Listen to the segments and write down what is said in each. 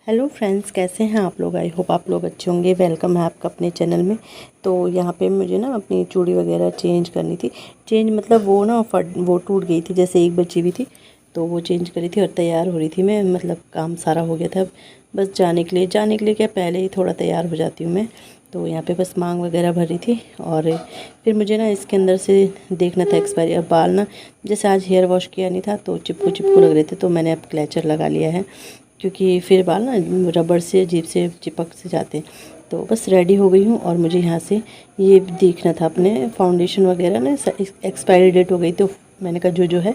Hello friends, कैसे हैं आप लोग। आई होप आप लोग अच्छे होंगे। वेलकम है आपका अपने चैनल में। तो यहाँ पे मुझे ना अपनी चूड़ी वगैरह चेंज करनी थी। चेंज मतलब वो ना वो टूट गई थी, जैसे एक बची हुई थी तो वो चेंज करी थी और तैयार हो रही थी मैं। मतलब काम सारा हो गया था, बस जाने के लिए क्या पहले ही थोड़ा तैयार हो जाती हूँ मैं। तो यहाँ पे बस मांग वगैरह भरी थी और फिर मुझे ना इसके अंदर से देखना था एक्सपायरी। अब बाल ना जैसे आज हेयर वॉश किया नहीं था तो चिपकू चिपकू लग रहे थे, तो मैंने अब क्लेचर लगा लिया है, क्योंकि फिर बाल ना रबड़ से अजीब से चिपक से जाते हैं। तो बस रेडी हो गई हूँ और मुझे यहाँ से ये देखना था अपने फाउंडेशन वगैरह ना एक्सपायरी डेट हो गई, तो मैंने कहा जो है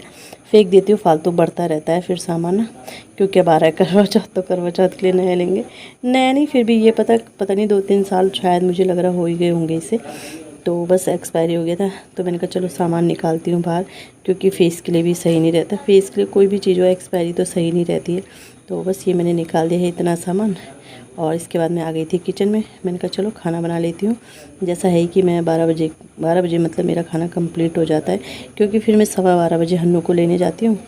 फेंक देती हूँ, फालतू बढ़ता रहता है फिर सामान ना। क्योंकि अब आ रहा है करवा चौथ, तो करवा चौथ के लिए नया लेंगे। नया नहीं, फिर भी ये पता नहीं 2-3 साल शायद मुझे लग रहा हो ही गए होंगे इसे। तो बस एक्सपायरी हो गया था, तो मैंने कहा चलो सामान निकालती हूँ बाहर, क्योंकि फ़ेस के लिए भी सही नहीं रहता। फ़ेस के लिए कोई भी चीज़ हो एक्सपायरी तो सही नहीं रहती है। तो बस ये मैंने निकाल दिया है इतना सामान। और इसके बाद मैं आ गई थी किचन में। मैंने कहा चलो खाना बना लेती हूँ। जैसा है कि मैं 12 बजे मतलब मेरा खाना कंप्लीट हो जाता है, क्योंकि फिर मैं 12:15 बजे हन्नू को लेने जाती हूँ।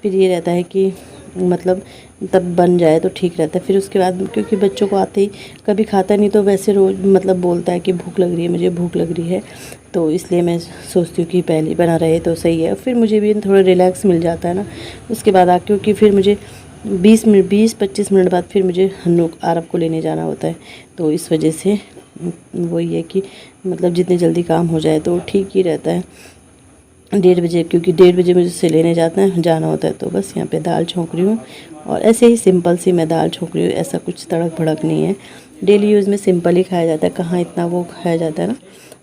फिर ये रहता है कि मतलब तब बन जाए तो ठीक रहता है। फिर उसके बाद क्योंकि बच्चों को आते ही कभी खाता नहीं, तो वैसे रोज़ मतलब बोलता है कि भूख लग रही है, मुझे भूख लग रही है। तो इसलिए मैं सोचती हूँ कि पहले बना रहे तो सही है, फिर मुझे भी थोड़ा रिलैक्स मिल जाता है ना उसके बाद आ, क्योंकि फिर मुझे 20-25 मिनट बाद फिर मुझे हन्नू आरब को लेने जाना होता है। तो इस वजह से वही है कि मतलब जितनी जल्दी काम हो जाए तो ठीक ही रहता है। 1:30 बजे, क्योंकि 1:30 बजे मुझे से लेने जाना होता है। तो बस यहाँ पे दाल छौंक रही हूँ और ऐसे ही सिंपल सी मैं दाल छौंक रही हूँ, ऐसा कुछ तड़क भड़क नहीं है। डेली यूज़ में सिंपल ही खाया जाता है, कहाँ इतना वो खाया जाता है ना।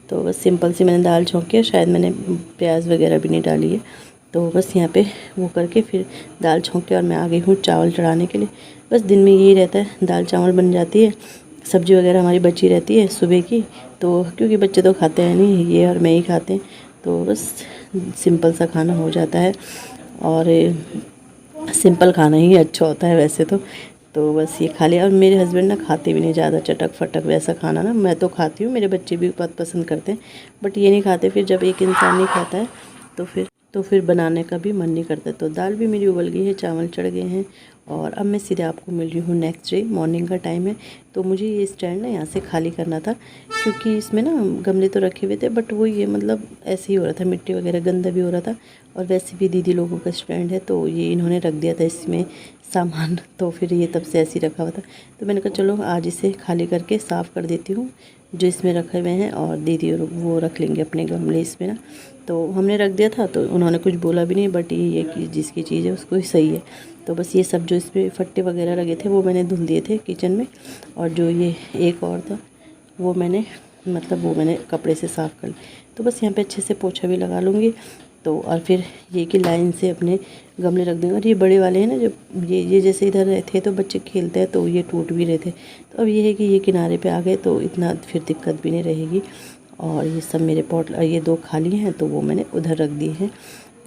तो बस सिंपल सी मैंने दाल छौंकी है, शायद मैंने प्याज वगैरह भी नहीं डाली है। तो बस यहाँ पे वो करके फिर दाल छौंक के और मैं आ गई हूँ चावल चढ़ाने के लिए। बस दिन में यही रहता है, दाल चावल बन जाती है, सब्ज़ी वगैरह हमारी बची रहती है सुबह की। तो क्योंकि बच्चे तो खाते हैं नहीं, ये और मैं ही खाते हैं, तो बस सिंपल सा खाना हो जाता है। और सिंपल खाना ही अच्छा होता है वैसे तो बस ये खा लिया। और मेरे हस्बैंड ना खाते भी नहीं ज़्यादा चटक फटक वैसा खाना ना। मैं तो खाती हूँ, मेरे बच्चे भी बहुत पसंद करते हैं, बट ये नहीं खाते। फिर जब एक इंसान नहीं खाता है तो फिर बनाने का भी मन नहीं करता। तो दाल भी मेरी उबल गई है, चावल चढ़ गए हैं और अब मैं सीधे आपको मिल रही हूँ नेक्स्ट डे। मॉर्निंग का टाइम है, तो मुझे ये स्टैंड ना यहाँ से खाली करना था, क्योंकि इसमें ना गमले तो रखे हुए थे, बट वो ये मतलब ऐसे ही हो रहा था, मिट्टी वगैरह गंदा भी हो रहा था। और वैसे भी दीदी लोगों का स्टैंड है, तो ये इन्होंने रख दिया था इसमें सामान, तो फिर ये तब से ऐसे ही रखा हुआ था। तो मैंने कहा चलो आज इसे खाली करके साफ़ कर देती हूँ जो इसमें रखे हुए हैं, और दीदी और वो रख लेंगे अपने गमले इसमें ना। तो हमने रख दिया था तो उन्होंने कुछ बोला भी नहीं, बट ये है कि जिसकी चीज़ है उसको ही सही है। तो बस ये सब जो इसमें फट्टे वगैरह लगे थे वो मैंने धुल दिए थे किचन में, और जो ये एक और था वो मैंने कपड़े से साफ़ कर लिया। तो बस यहाँ पे अच्छे से पोछा भी लगा लूँगी। तो और फिर ये कि लाइन से अपने गमले रख देंगे। और ये बड़े वाले हैं ना, जो ये जैसे इधर थे तो बच्चे खेलते हैं तो ये टूट भी रहे थे, तो अब ये है कि ये किनारे पे आ गए तो इतना फिर दिक्कत भी नहीं रहेगी। और ये सब मेरे पॉट ये 2 खाली हैं तो वो मैंने उधर रख दिए हैं।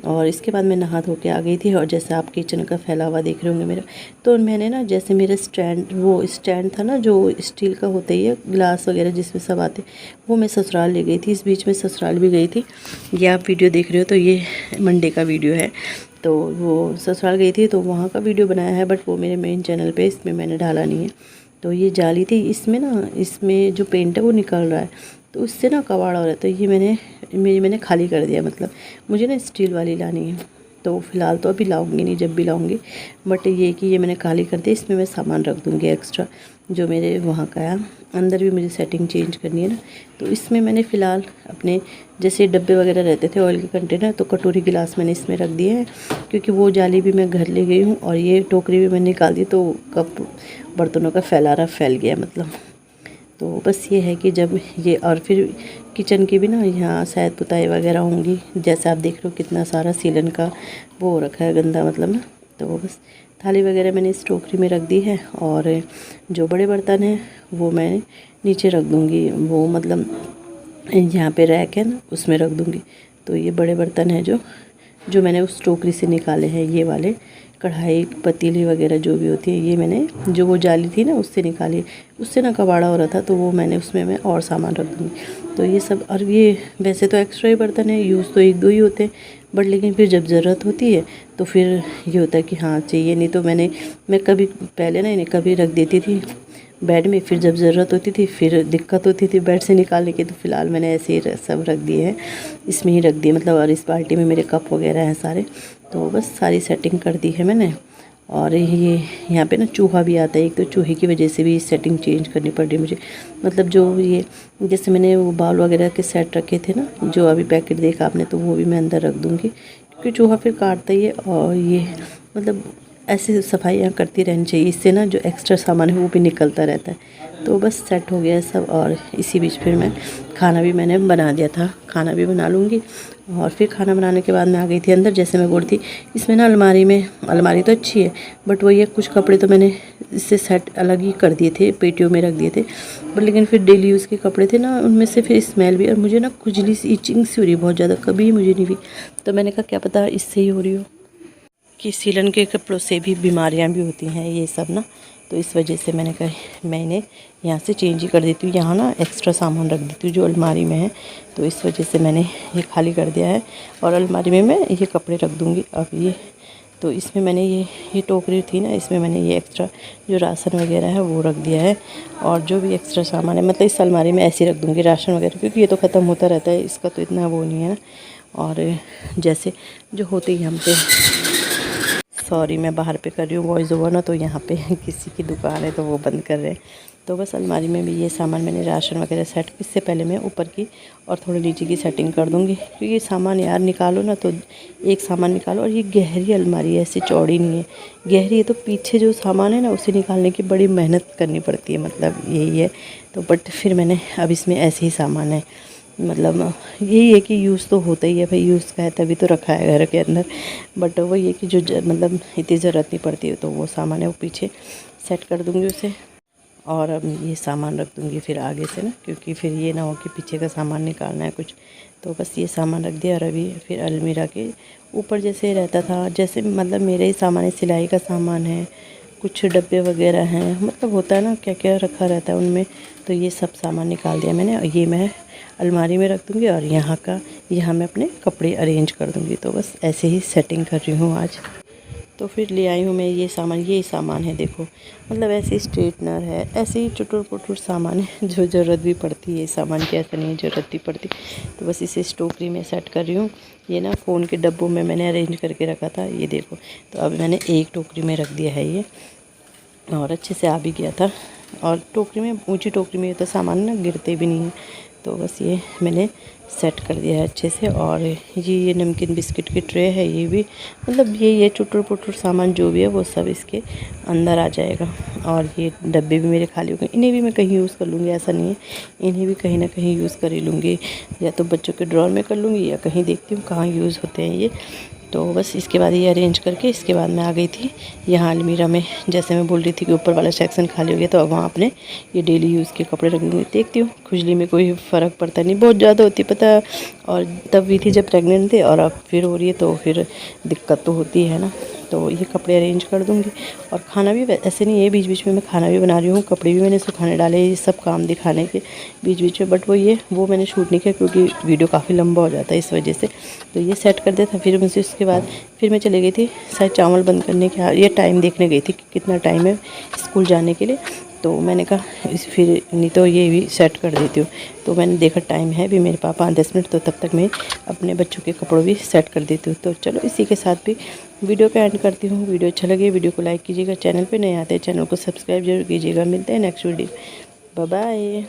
और इसके बाद मैं नहा धो के आ गई थी, और जैसे आप किचन का फैला हुआ देख रहे होंगे मेरा, तो मैंने ना जैसे मेरा स्टैंड था ना जो स्टील का होता ही है, ग्लास वगैरह जिसमें सब आते, वो मैं ससुराल ले गई थी। इस बीच में ससुराल भी गई थी। ये आप वीडियो देख रहे हो तो ये मंडे का वीडियो है। तो वो ससुराल गई थी तो वहाँ का वीडियो बनाया है, बट वो मेरे मेन चैनल पे इसमें मैंने डाला नहीं है। तो ये जाली थी, इसमें जो पेंट है वो निकल रहा है, तो उससे ना कबाड़ हो रहा है। तो ये मैंने खाली कर दिया। मतलब मुझे ना स्टील वाली लानी है, तो फ़िलहाल तो अभी लाऊंगी नहीं, जब भी लाऊंगी। बट ये कि ये मैंने खाली कर दिया, इसमें मैं सामान रख दूँगी एक्स्ट्रा जो मेरे वहाँ का है। अंदर भी मुझे सेटिंग चेंज करनी है ना, तो इसमें मैंने फ़िलहाल अपने जैसे डब्बे वगैरह रहते थे ऑयल के कंटेनर, तो कटोरी गिलास मैंने इसमें रख दिए हैं, क्योंकि वो जाली भी मैं घर ले गई हूँ और ये टोकरी भी मैंने निकाल दी। तो कप बर्तनों का फैल गया मतलब। तो बस ये है कि जब ये, और फिर किचन की भी ना यहाँ शायद पुताई वगैरह होंगी, जैसे आप देख रहे हो कितना सारा सीलन का वो हो रखा है गंदा मतलब ना। तो बस थाली वगैरह मैंने इस टोकरी में रख दी है, और जो बड़े बर्तन हैं वो मैं नीचे रख दूँगी, वो मतलब यहाँ पे रैक है ना उसमें रख दूँगी। तो ये बड़े बर्तन हैं जो मैंने उस टोकरी से निकाले हैं, ये वाले कढ़ाई पतीली वगैरह जो भी होती है, ये मैंने जो वो जाली थी ना उससे निकाली, उससे ना कबाड़ा हो रहा था, तो वो मैंने उसमें मैं और सामान रख दूँगी। तो ये सब, और ये वैसे तो एक्स्ट्रा ही बर्तन है, यूज़ तो एक दो ही होते हैं, बट लेकिन फिर जब ज़रूरत होती है तो फिर ये होता है कि हाँ चाहिए। नहीं तो मैं कभी पहले ना इन्हें कभी रख देती थी बेड में, फिर जब ज़रूरत होती थी फिर दिक्कत होती थी बेड से निकालने की, तो फ़िलहाल मैंने ऐसे ही सब रख दिए हैं, इसमें ही रख दिए मतलब। और इस बाल्टी में मेरे कप वगैरह हैं सारे, तो बस सारी सेटिंग कर दी है मैंने। और ये यहाँ पे ना चूहा भी आता है, एक तो चूहे की वजह से भी सेटिंग चेंज करनी पड़ रही है मुझे। मतलब जो ये जैसे मैंने वो बाउल वगैरह के सेट रखे थे ना, जो अभी पैकेट देखा आपने, तो वो भी मैं अंदर रख दूँगी, क्योंकि चूहा फिर काटता ही है। और ये मतलब ऐसे सफाइयाँ करती रहनी चाहिए, इससे ना जो एक्स्ट्रा सामान है वो भी निकलता रहता है। तो बस सेट हो गया है सब। और इसी बीच फिर मैं खाना भी मैंने बना दिया था, खाना भी बना लूँगी। और फिर खाना बनाने के बाद मैं आ गई थी अंदर। जैसे मैं बोल रही थी, इसमें ना अलमारी तो अच्छी है, बट वही है कुछ कपड़े तो मैंने इससे सेट अलग ही कर दिए थे, पेटियों में रख दिए थे। बट लेकिन फिर डेली यूज़ के कपड़े थे ना, उनमें से फिर स्मेल भी, और मुझे ना खुजली सी इचिंग सी हो रही बहुत ज़्यादा, कभी मुझे नहीं हुई। तो मैंने कहा क्या पता इससे ही हो रही हो, कि सीलन के कपड़ों से भी बीमारियां भी होती हैं ये सब ना। तो इस वजह से मैंने कहा मैंने यहाँ से चेंज ही कर देती हूँ, यहाँ ना एक्स्ट्रा सामान रख देती हूँ जो अलमारी में है। तो इस वजह से मैंने ये खाली कर दिया है, और अलमारी में मैं ये कपड़े रख दूँगी। अब ये तो इसमें मैंने ये टोकरी थी ना, इसमें मैंने ये एक्स्ट्रा जो राशन वगैरह है वो रख दिया है। और जो भी एक्स्ट्रा सामान है मतलब इस अलमारी में ऐसे ही रख दूँगी राशन वगैरह, क्योंकि ये तो ख़त्म होता रहता है, इसका तो इतना वो नहीं है ना। और जैसे जो होते ही हम पे, सॉरी मैं बाहर पे कर रही हूँ वॉइस ओवर ना, तो यहाँ पे किसी की दुकान है तो वो बंद कर रहे हैं। तो बस अलमारी में भी ये सामान मैंने राशन वगैरह सेट, इससे पहले मैं ऊपर की और थोड़ी नीचे की सेटिंग कर दूँगी, क्योंकि सामान यार निकालो ना तो एक सामान निकालो। और ये गहरी अलमारी है, ऐसी चौड़ी नहीं है, गहरी है, तो पीछे जो सामान है ना उसे निकालने की बड़ी मेहनत करनी पड़ती है, मतलब यही है। तो बट फिर मैंने अब इसमें ऐसे ही सामान है, मतलब यही है कि यूज़ तो होता ही है भाई, यूज़ का है तभी तो रखा है घर के अंदर। बट वही है कि जो मतलब इतनी ज़रूरत नहीं पड़ती है, तो वो सामान है वो पीछे सेट कर दूँगी उसे। और अब ये सामान रख दूँगी फिर आगे से ना, क्योंकि फिर ये ना हो कि पीछे का सामान निकालना है कुछ। तो बस ये सामान रख दिया। और अभी फिर अलमीरा के ऊपर जैसे रहता था, जैसे मतलब मेरे ही सामान है, सिलाई का सामान है, कुछ डब्बे वगैरह हैं, मतलब होता है ना क्या क्या रखा रहता है उनमें, तो ये सब सामान निकाल दिया मैंने। और ये मैं अलमारी में रख दूँगी, और यहाँ मैं अपने कपड़े अरेंज कर दूँगी। तो बस ऐसे ही सेटिंग कर रही हूँ आज। तो फिर ले आई हूँ मैं ये सामान है देखो, मतलब ऐसे स्ट्रेटनर है, ऐसे ही चुटुर पुटुर सामान है जो ज़रूरत भी पड़ती है। सामान की ऐसा नहीं है ज़रूरत भी पड़ती। तो बस इसे टोकरी में सेट कर रही हूँ। ये ना फ़ोन के डब्बों में मैंने अरेंज करके रखा था, ये देखो। तो अब मैंने एक टोकरी में रख दिया है ये, और अच्छे से आ भी गया था। और टोकरी में, ऊंची टोकरी में, तो सामान ना गिरते भी नहीं हैं। तो बस ये मैंने सेट कर दिया है अच्छे से। और ये नमकीन बिस्किट की ट्रे है, ये भी मतलब ये चुटुर पुटुर सामान जो भी है वो सब इसके अंदर आ जाएगा। और ये डब्बे भी मेरे खाली हो गए, इन्हें भी मैं कहीं यूज़ कर लूँगी, ऐसा नहीं है, इन्हें भी कहीं ना कहीं यूज़ कर ही लूँगी, या तो बच्चों के ड्रॉर में कर लूँगी, या कहीं देखती हूँ कहाँ यूज़ होते हैं ये। तो बस इसके बाद ये अरेंज करके इसके बाद मैं आ गई थी यहाँ अलमीरा में। जैसे मैं बोल रही थी कि ऊपर वाला सेक्शन खाली हो गया, तो अब वहाँ अपने ये डेली यूज़ के कपड़े रख दूँगी। देखती हूँ खुजली में कोई फ़र्क पड़ता नहीं, बहुत ज़्यादा होती पता है, और तब भी थी जब प्रेग्नेंट थे, और अब फिर हो रही है, तो फिर दिक्कत तो होती है ना। तो ये कपड़े अरेंज कर दूँगी। और खाना भी ऐसे नहीं है, बीच बीच में मैं खाना भी बना रही हूँ, कपड़े भी मैंने सुखाने डाले, ये सब काम दिखाने के बीच बीच में। बट वो मैंने शूट नहीं किया, क्योंकि वीडियो काफ़ी लंबा हो जाता है इस वजह से। तो ये सेट कर दिया था। फिर मुझे उसके बाद फिर मैं चली गई थी शायद चावल बंद करने के, ये टाइम देखने गई थी कि कितना टाइम है स्कूल जाने के लिए। तो मैंने कहा फिर नहीं तो ये भी सेट कर देती हूँ। तो मैंने देखा टाइम है भी मेरे पास 5-10 मिनट, तो तब तक मैं अपने बच्चों के कपड़ों भी सेट कर देती हूँ। तो चलो इसी के साथ भी वीडियो का एंड करती हूँ। वीडियो अच्छा लगे वीडियो को लाइक कीजिएगा, चैनल पे नए आते हैं चैनल को सब्सक्राइब जरूर कीजिएगा। मिलते हैं नेक्स्ट वीडियो, बाय बाय।